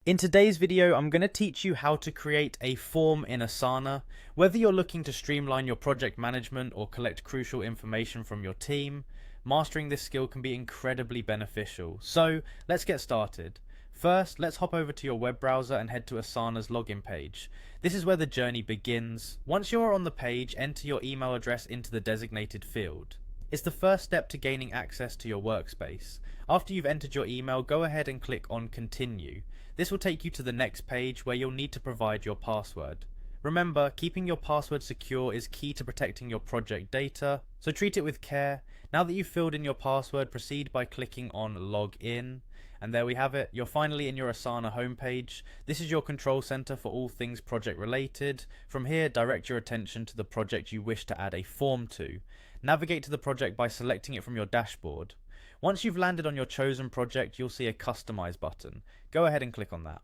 In today's video, I'm going to teach you how to create a form in Asana. Whether you're looking to streamline your project management or collect crucial information from your team, mastering this skill can be incredibly beneficial. So let's get started. First, let's hop over to your web browser and head to Asana's login page. This is where the journey begins. Once you're on the page, enter your email address into the designated field. It's the first step to gaining access to your workspace. After you've entered your email, go ahead and click on Continue. This will take you to the next page where you'll need to provide your password. Remember, keeping your password secure is key to protecting your project data, so treat it with care. Now that you've filled in your password, proceed by clicking on Log In. And there we have it, you're finally in your Asana homepage. This is your control center for all things project related. From here, direct your attention to the project you wish to add a form to. Navigate to the project by selecting it from your dashboard. Once you've landed on your chosen project, you'll see a Customize button. Go ahead and click on that.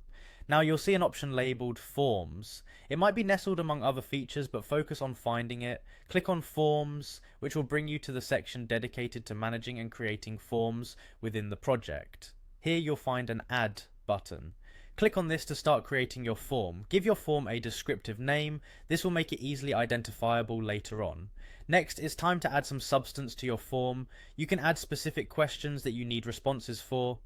Now you'll see an option labeled Forms. It might be nestled among other features, but focus on finding it. Click on Forms, which will bring you to the section dedicated to managing and creating forms within the project. Here you'll find an Add button. Click on this to start creating your form. Give your form a descriptive name. This will make it easily identifiable later on. Next, it's time to add some substance to your form. You can add specific questions that you need responses for.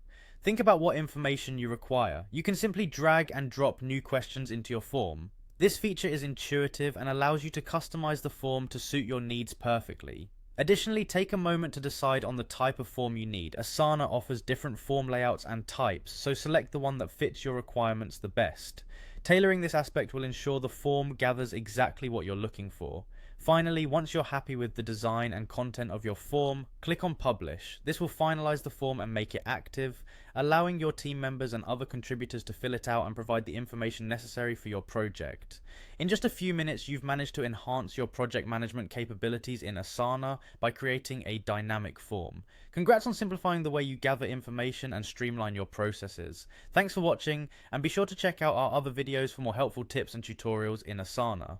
Think about what information you require. You can simply drag and drop new questions into your form. This feature is intuitive and allows you to customize the form to suit your needs perfectly. Additionally, take a moment to decide on the type of form you need. Asana offers different form layouts and types, so select the one that fits your requirements the best. Tailoring this aspect will ensure the form gathers exactly what you're looking for. Finally, once you're happy with the design and content of your form, click on Publish. This will finalize the form and make it active, allowing your team members and other contributors to fill it out and provide the information necessary for your project. In just a few minutes, you've managed to enhance your project management capabilities in Asana by creating a dynamic form. Congrats on simplifying the way you gather information and streamline your processes. Thanks for watching, and be sure to check out our other videos for more helpful tips and tutorials in Asana.